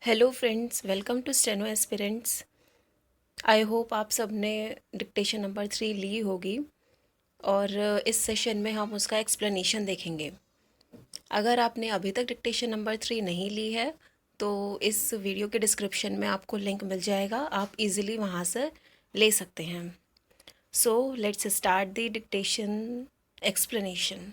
Hello friends, welcome to steno aspirants. I hope आप सब ने डिक्टेशन नंबर 3 ली होगी और इस सेशन में हम उसका एक्सप्लेनेशन देखेंगे। अगर आपने अभी तक डिक्टेशन नंबर 3 नहीं ली है तो इस वीडियो के डिस्क्रिप्शन में आपको लिंक मिल जाएगा, आप इजीली वहाँ से ले सकते हैं। So let's start the dictation explanation.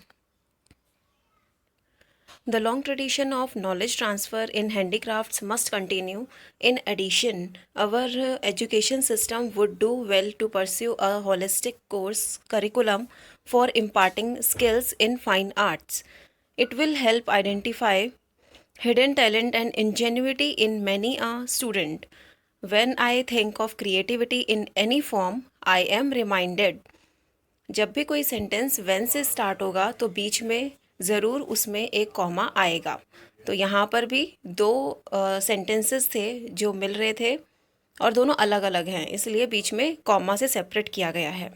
The long tradition of knowledge transfer in handicrafts must continue. In addition, our education system would do well to pursue a holistic course curriculum for imparting skills in fine arts. It will help identify hidden talent and ingenuity in many a student. When I think of creativity in any form, I am reminded जब भी कोई sentence when से start होगा तो बीच में ज़रूर उसमें एक कॉमा आएगा। तो यहाँ पर भी दो सेंटेंसेस थे जो मिल रहे थे और दोनों अलग अलग हैं, इसलिए बीच में कॉमा से सेपरेट किया गया है।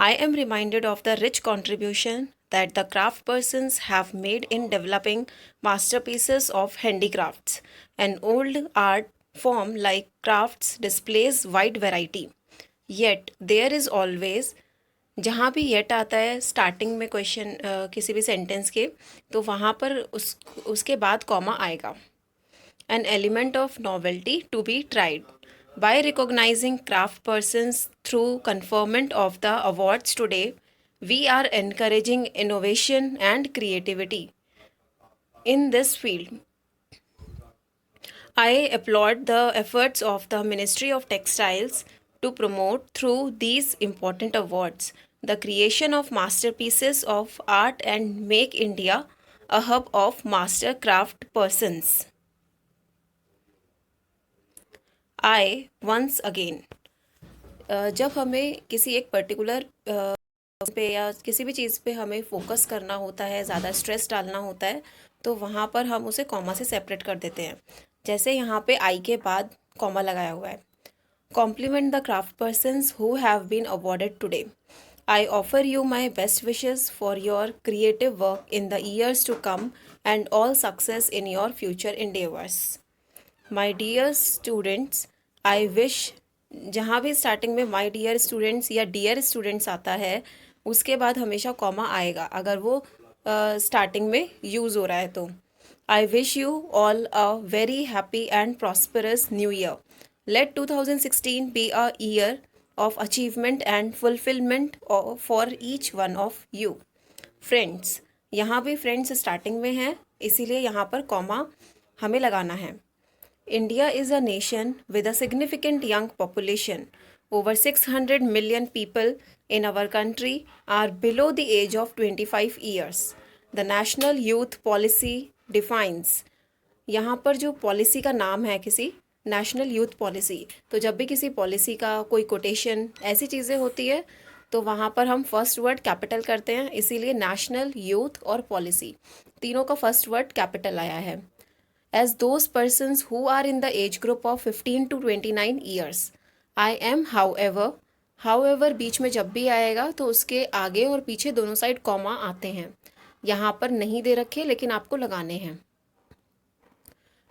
I am reminded of the rich contribution that the craft persons have made in developing masterpieces of handicrafts. An old art form like crafts displays wide variety. Yet there is always, जहाँ भी yet आता है starting में question किसी भी sentence के, तो वहाँ पर उसके बाद कॉमा आएगा। An element of novelty to be tried by recognising craft persons through conferment of the awards today we are encouraging innovation and creativity in this field. I applaud the efforts of the Ministry of Textiles to promote through these important awards the creation of masterpieces of art and make India a hub of master craft persons. I once again जब हमें किसी एक particular पे या किसी भी चीज़ पे हमें फोकस करना होता है, ज़्यादा स्ट्रेस डालना होता है, तो वहाँ पर हम उसे कॉमा से सेपरेट कर देते हैं। जैसे यहाँ पे आई के बाद कॉमा लगाया हुआ है। Compliment the craft persons who have been awarded today. I offer you my best wishes for your creative work in the years to come and all success in your future endeavors. My dear students, I wish, जहाँ भी starting में my dear students या dear students आता है उसके बाद हमेशा comma आएगा अगर वो स्टार्टिंग में यूज़ हो रहा है तो। I wish you all a very happy and prosperous new year. Let 2016 be a year of achievement and fulfillment for each one of you. Friends, यहाँ भी फ्रेंड्स स्टार्टिंग में है इसीलिए यहाँ पर कॉमा हमें लगाना है। India is a nation with a significant young population. Over 600 million people in our country are below the age of 25 years. The National Youth Policy defines, यहाँ पर जो पॉलिसी का नाम है किसी नेशनल यूथ पॉलिसी, तो जब भी किसी पॉलिसी का कोई कोटेशन ऐसी चीज़ें होती है तो वहाँ पर हम फर्स्ट वर्ड कैपिटल करते हैं, इसीलिए नेशनल यूथ और पॉलिसी तीनों का फर्स्ट वर्ड कैपिटल आया है। As those persons who are in the age group of 15 to 29 years I am however बीच में जब भी आएगा तो उसके आगे और पीछे दोनों साइड कॉमा आते हैं। यहाँ पर नहीं दे रखे लेकिन आपको लगाने हैं।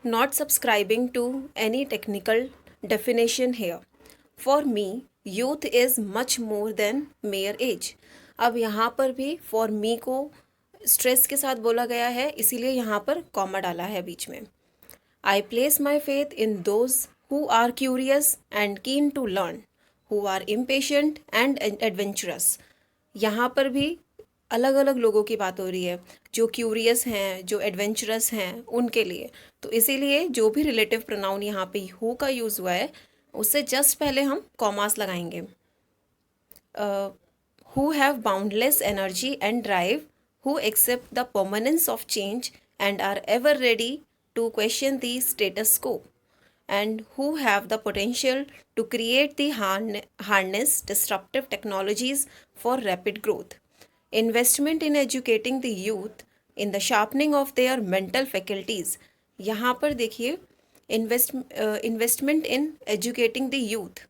Not subscribing to any technical definition here. For me, youth is much more than mere age. अब यहाँ पर भी for me को स्ट्रेस के साथ बोला गया है इसीलिए यहाँ पर कॉमा डाला है बीच में। I place my faith in those who are curious and keen to learn, who are impatient and adventurous. यहाँ पर भी अलग अलग लोगों की बात हो रही है, जो क्यूरियस हैं, जो एडवेंचरस हैं, उनके लिए। तो इसीलिए जो भी रिलेटिव प्रोनाउन यहाँ पे हु का यूज़ हुआ है उससे जस्ट पहले हम कॉमास लगाएंगे। Who have boundless energy and drive, who accept the permanence of change and are ever ready to question the status quo, and who have the potential to create the harness disruptive technologies for rapid growth. Investment in educating the youth in the sharpening of their mental faculties. यहाँ पर देखिए investment in educating the youth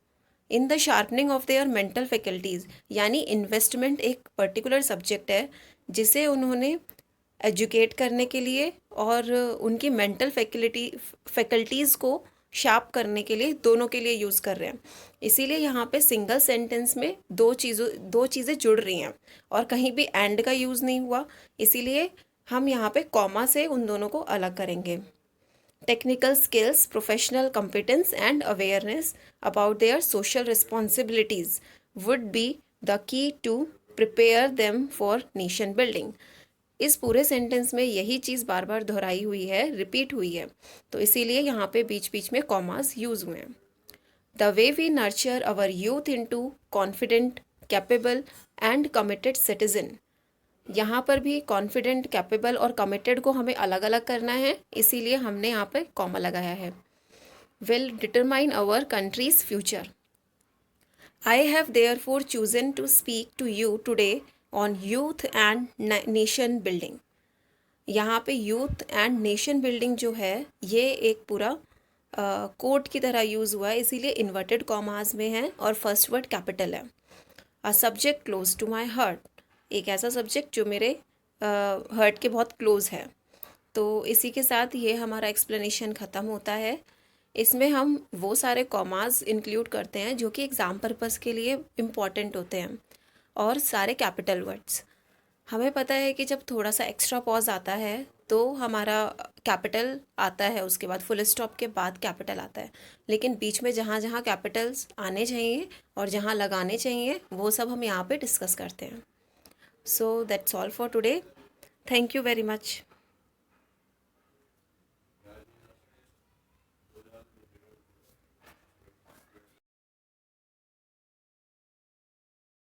in the sharpening of their mental faculties, यानी investment एक particular subject है जिसे उन्होंने educate करने के लिए और उनकी मेंटल फैकल्टीज़ को शार्प करने के लिए, दोनों के लिए यूज़ कर रहे हैं। इसीलिए यहाँ पे सिंगल सेंटेंस में दो चीज़ें जुड़ रही हैं और कहीं भी एंड का यूज़ नहीं हुआ, इसीलिए हम यहाँ पे कॉमा से उन दोनों को अलग करेंगे। Technical skills, professional competence and awareness about their social responsibilities would be the key to prepare them for nation building। इस पूरे सेंटेंस में यही चीज़ बार बार दोहराई हुई है, रिपीट हुई है, तो इसीलिए यहाँ पे बीच बीच में कॉमास यूज हुए हैं। The way we nurture our youth into confident, capable and committed citizen. यहाँ पर भी कॉन्फिडेंट, कैपेबल और कमिटेड को हमें अलग अलग करना है, इसीलिए हमने यहाँ पे कॉमा लगाया है। Will determine our country's future. I have therefore chosen to speak to you today on youth and nation building. यहाँ पे यूथ एंड नेशन बिल्डिंग जो है ये एक पूरा कोड की तरह यूज़ हुआ है, इसीलिए इन्वर्टेड कॉमास में है और फर्स्ट वर्ड कैपिटल है। A subject close to my heart, एक ऐसा सब्जेक्ट जो मेरे हार्ट के बहुत क्लोज है। तो इसी के साथ ये हमारा एक्सप्लेनेशन ख़त्म होता है। इसमें हम वो सारे कॉमास इंक्लूड करते हैं जो कि एग्ज़ाम पर्पस के लिए इम्पॉर्टेंट होते हैं और सारे कैपिटल वर्ड्स। हमें पता है कि जब थोड़ा सा एक्स्ट्रा पॉज आता है तो हमारा कैपिटल आता है, उसके बाद फुल स्टॉप के बाद कैपिटल आता है, लेकिन बीच में जहाँ जहाँ कैपिटल्स आने चाहिए और जहाँ लगाने चाहिए वो सब हम यहाँ पे डिस्कस करते हैं। So that's all for today. Thank you very much.